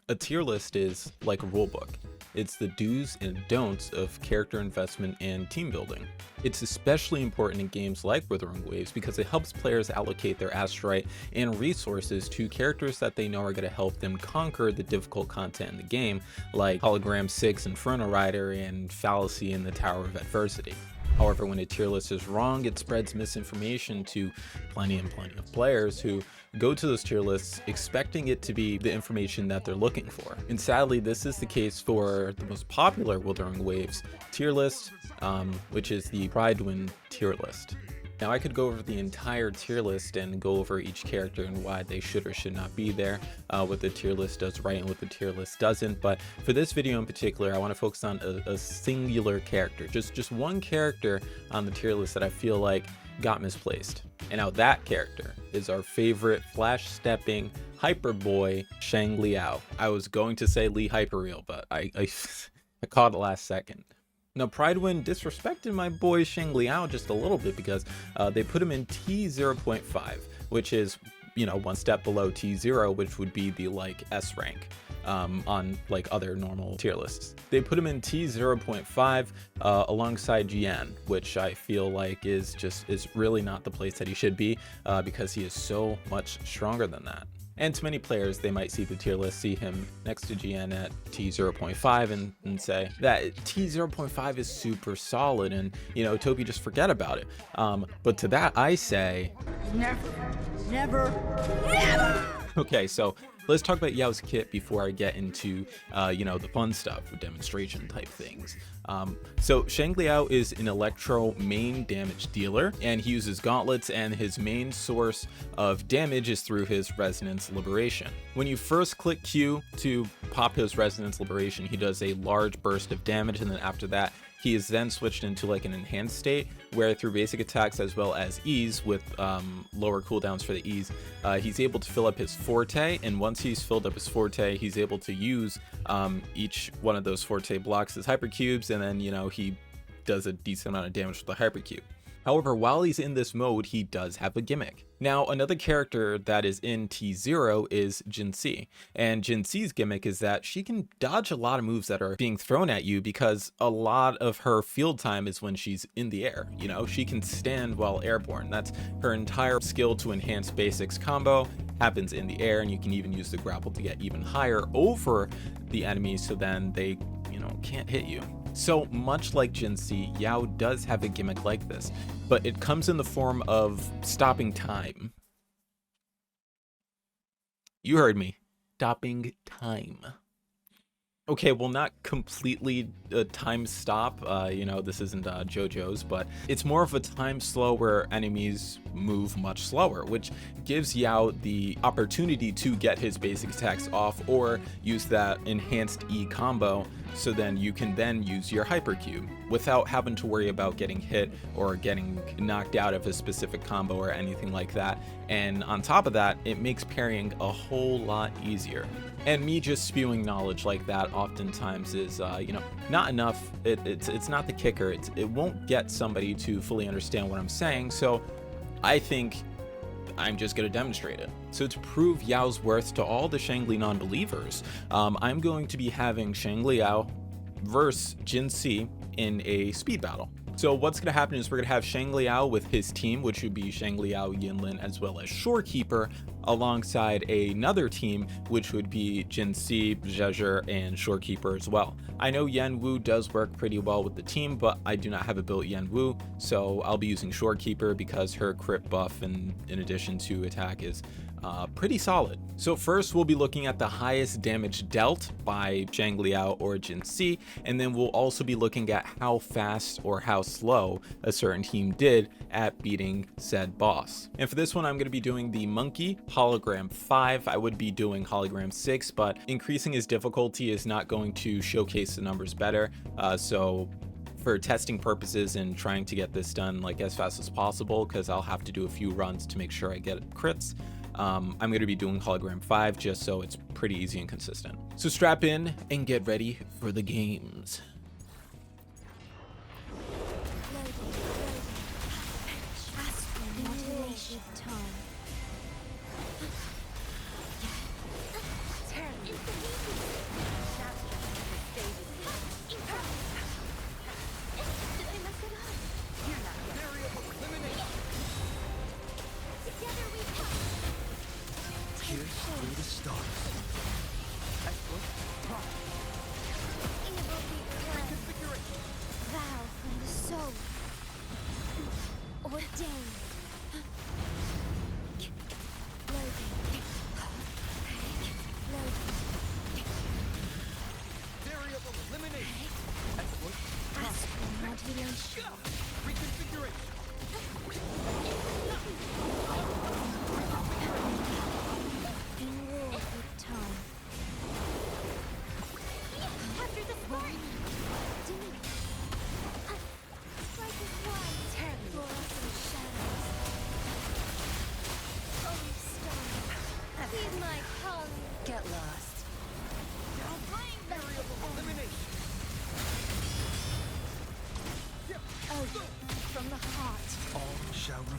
A tier list is like a rulebook. It's the do's and don'ts of character investment and team building. It's especially important in games like Wuthering Waves because it helps players allocate their astrite and resources to characters that they know are going to help them conquer the difficult content in the game, like Hologram 6 Inferno Rider and Fallacy in the Tower of Adversity. However, when a tier list is wrong, it spreads misinformation to plenty of players who go to those tier lists expecting it to be the information that they're looking for. And sadly, this is the case for the most popular Wuthering Waves tier list, which is the Prydwen Tier List. Now, I could go over the entire tier list and go over each character and why they should or should not be there, what the tier list does right and what the tier list doesn't. But for this video in particular, I want to focus on a singular character, just one character on the tier list that I feel like got misplaced. And now that character is our favorite flash-stepping hyper boy, Xiangli Yao. I was going to say Lee Hyperreal, but I caught it last second. Now, Prydwen disrespected my boy Xiangli Yao just a little bit because they put him in T0.5, which is, one step below T0, which would be the S rank on like other normal tier lists. They put him in T0.5 alongside Jian, which I feel like is really not the place that he should be because he is so much stronger than that. And to many players, they might see the tier list, see him next to GN at T0.5 and say that T0.5 is super solid and, Topi, just forget about it. But to that, I say, never. Okay, so let's talk about Yao's kit before I get into, the fun stuff, demonstration type things. So Xiangli Yao is an electro main damage dealer, and he uses gauntlets, and his main source of damage is through his Resonance Liberation. When you first click Q to pop his Resonance Liberation, he does a large burst of damage, and then after that, he is then switched into like an enhanced state where through basic attacks as well as E's with lower cooldowns for the E's, he's able to fill up his forte, and once he's filled up his forte, he's able to use each one of those forte blocks as hypercubes, and then he does a decent amount of damage with the hypercube. However, while he's in this mode, he does have a gimmick. Now, another character that is in T0 is Jinhsi, and Jinhsi's gimmick is that she can dodge a lot of moves that are being thrown at you because a lot of her field time is when she's in the air. She can stand while airborne. That's her entire skill to enhance basics combo happens in the air, and you can even use the grapple to get even higher over the enemy so then they, can't hit you. So much like Jinhsi, Yao does have a gimmick like this, but it comes in the form of stopping time. You heard me. Stopping time. Okay, well, not completely a time stop, this isn't JoJo's, but it's more of a time slow where enemies move much slower, which gives Yao the opportunity to get his basic attacks off or use that enhanced E combo, so then you can then use your hypercube without having to worry about getting hit or getting knocked out of a specific combo or anything like that. And on top of that, it makes parrying a whole lot easier. And me just spewing knowledge like that oftentimes is, not enough. It's not the kicker. It won't get somebody to fully understand what I'm saying. So I think I'm just going to demonstrate it. So to prove Yao's worth to all the Xiangli non-believers, I'm going to be having Xiangli Yao versus Jinhsi in a speed battle. So what's going to happen is we're going to have Xiangli Yao with his team, which would be Xiangli Yao, Yinlin, as well as Shorekeeper, alongside another team, which would be Jinhsi, Zhezher, and Shorekeeper as well. I know Yanwu does work pretty well with the team, but I do not have a built Yanwu, so I'll be using Shorekeeper because her crit buff, and in addition to attack, is pretty solid. So first we'll be looking at the highest damage dealt by Xiangli Yao or Jinhsi, and then we'll also be looking at how fast or how slow a certain team did at beating said boss. And for this one, I'm going to be doing the Monkey Hologram 5. I would be doing Hologram 6, but increasing his difficulty is not going to showcase the numbers better. So for testing purposes and trying to get this done like as fast as possible, because I'll have to do a few runs to make sure I get crits, I'm going to be doing Hologram 5 just so it's pretty easy and consistent. So strap in and get ready for the games.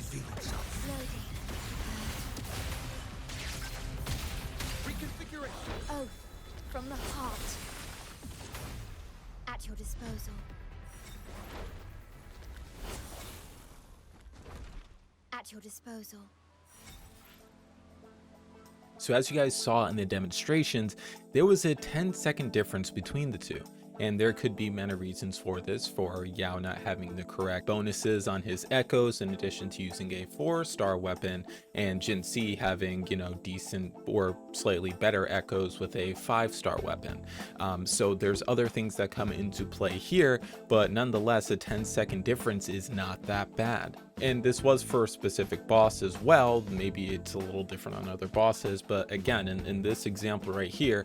feeling something. Reconfiguration. Oath from the heart. At your disposal. At your disposal. So as you guys saw in the demonstrations, there was a 10-second difference between the two. And there could be many reasons for this, for Yao not having the correct bonuses on his echoes in addition to using a 4-star weapon, and Jinhsi having, you know, decent or slightly better echoes with a 5-star weapon. So there's other things that come into play here, but nonetheless, a 10-second difference is not that bad. And this was for a specific boss as well. Maybe it's a little different on other bosses, but again, in this example right here,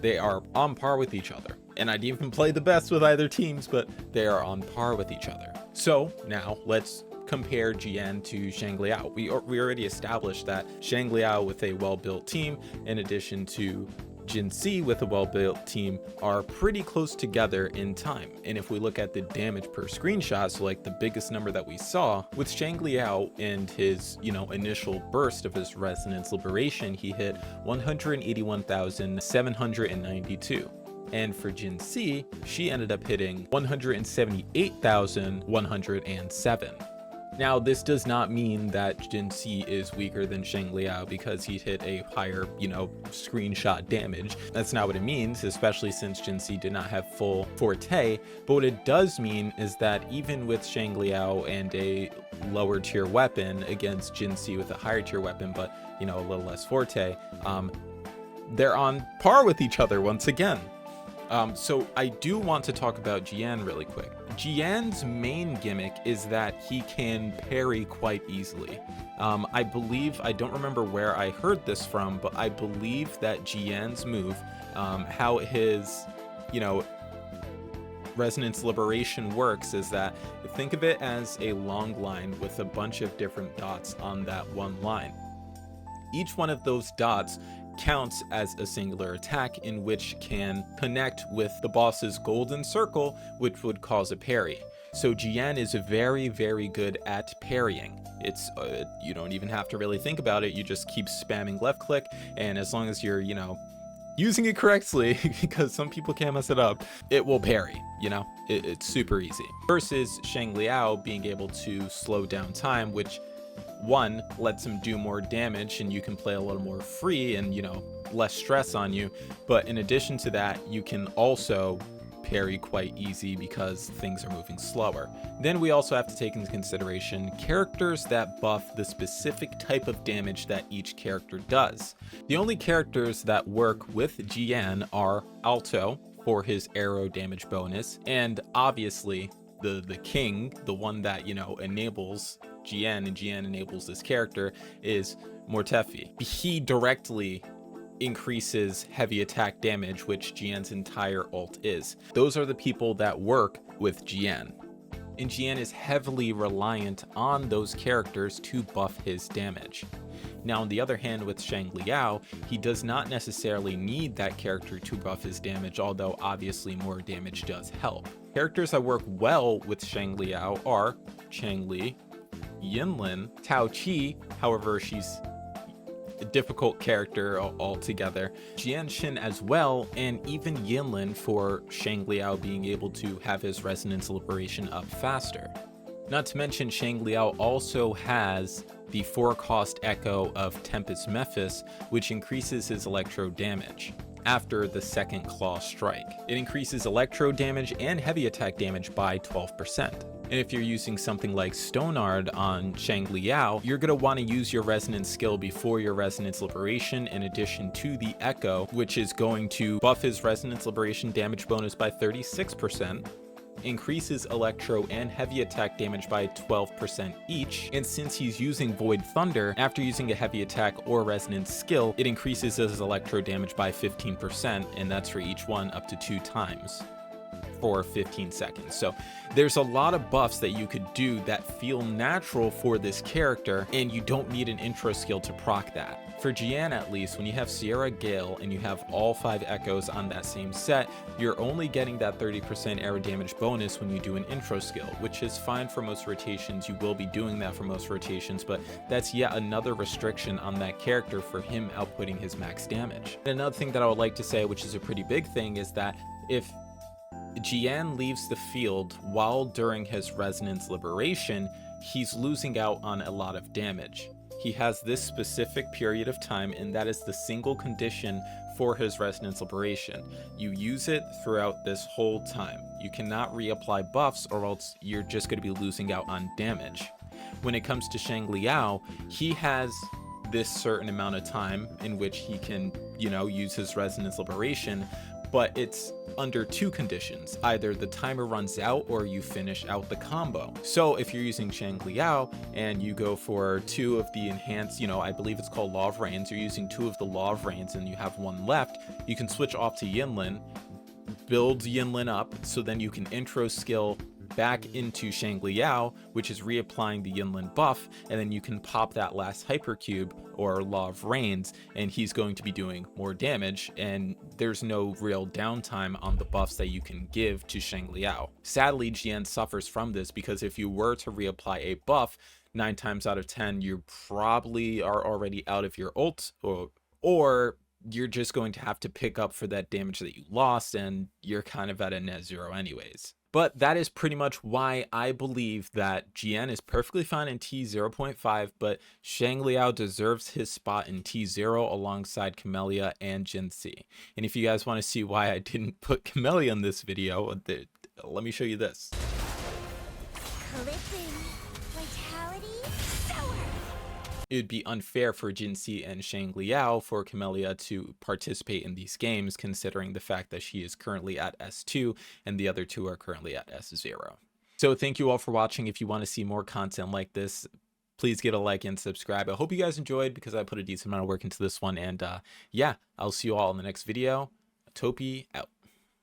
they are on par with each other. And I didn't even play the best with either teams, but they are on par with each other. So now let's compare Jian to Xiangli Yao. We already established that Xiangli Yao with a well-built team, in addition to Jinhsi with a well-built team, are pretty close together in time. And if we look at the damage per screenshot, so like the biggest number that we saw with Xiangli Yao and his, you know, initial burst of his Resonance Liberation, he hit 181,792. And for Jinhsi, she ended up hitting 178,107. Now, this does not mean that Jinhsi is weaker than Xiangli Yao because he hit a higher, you know, screenshot damage. That's not what it means, especially since Jinhsi did not have full forte. But what it does mean is that even with Xiangli Yao and a lower tier weapon against Jinhsi with a higher tier weapon, but, you know, a little less forte, they're on par with each other once again. So I do want to talk about Jian really quick. Jian's main gimmick is that he can parry quite easily. I believe, I don't remember where I heard this from, but I believe that Jian's move, how his, you know, Resonance Liberation works is that, think of it as a long line with a bunch of different dots on that one line. Each one of those dots counts as a singular attack, in which can connect with the boss's golden circle, which would cause a parry. So Jian is very, very good at parrying. It's you don't even have to really think about it. You just keep spamming left click, and as long as you're, you know, using it correctly, because some people can mess it up, it will parry, you know, it's super easy. Versus Xiangli Yao being able to slow down time, which one lets him do more damage and you can play a little more free and, you know, less stress on you. But in addition to that, you can also parry quite easy because things are moving slower. Then we also have to take into consideration characters that buff the specific type of damage that each character does. The only characters that work with Jian are Alto for his arrow damage bonus, and obviously the king, the one that, you know, enables Jian and Jian enables this character, is Mortefi. He directly increases heavy attack damage, which Jian's entire ult is. Those are the people that work with Jian. And Jian is heavily reliant on those characters to buff his damage. Now, on the other hand, with Xiangli Yao, he does not necessarily need that character to buff his damage, although obviously more damage does help. Characters that work well with Xiangli Yao are Qiangli, Yinlin, Tao Qi, however she's a difficult character altogether, Jianshin as well, and even Yinlin for Xiangli Yao being able to have his Resonance Liberation up faster. Not to mention, Xiangli Yao also has the 4-cost echo of Tempest Mephis, which increases his electro damage after the second claw strike. It increases electro damage and heavy attack damage by 12%. And if you're using something like Stonard on Xiangli Yao, you're going to want to use your Resonance skill before your Resonance Liberation, in addition to the Echo, which is going to buff his Resonance Liberation damage bonus by 36%, increases electro and heavy attack damage by 12% each, and since he's using Void Thunder, after using a heavy attack or resonance skill, it increases his electro damage by 15%, and that's for each one up to 2 times. for 15 seconds. So there's a lot of buffs that you could do that feel natural for this character, and you don't need an intro skill to proc that. For Jian at least, when you have Sierra Gale and you have all 5 echoes on that same set, you're only getting that 30% arrow damage bonus when you do an intro skill, which is fine for most rotations. You will be doing that for most rotations, but that's yet another restriction on that character for him outputting his max damage. And another thing that I would like to say, which is a pretty big thing, is that if Jian leaves the field while during his Resonance Liberation, he's losing out on a lot of damage. He has this specific period of time, and that is the single condition for his Resonance Liberation. You use it throughout this whole time. You cannot reapply buffs, or else you're just going to be losing out on damage. When it comes to Xiangli Yao, he has this certain amount of time in which he can, use his Resonance Liberation, but it's under 2 conditions. Either the timer runs out or you finish out the combo. So if you're using Xiangli Yao and you go for 2 of the enhanced, I believe it's called Law of Rains, you're using 2 of the Law of Rains and you have 1 left, you can switch off to Yinlin, build Yinlin up, so then you can intro skill back into Xiangli Yao, which is reapplying the Yinlin buff, and then you can pop that last Hypercube or Law of Rains, and he's going to be doing more damage, and there's no real downtime on the buffs that you can give to Xiangli Yao. Sadly, Jian suffers from this because if you were to reapply a buff, 9 times out of 10, you probably are already out of your ult, or you're just going to have to pick up for that damage that you lost, and you're kind of at a net 0 anyways. But that is pretty much why I believe that Jian is perfectly fine in T0.5, but Xiangli Yao deserves his spot in T0 alongside Camellya and Jinhsi. And if you guys want to see why I didn't put Camellya in this video, let me show you this. It would be unfair for Jinhsi and Xiangli Yao for Camellya to participate in these games, considering the fact that she is currently at S2 and the other 2 are currently at S0. So thank you all for watching. If you want to see more content like this, please give a like and subscribe. I hope you guys enjoyed because I put a decent amount of work into this one. And yeah, I'll see you all in the next video. Topi out.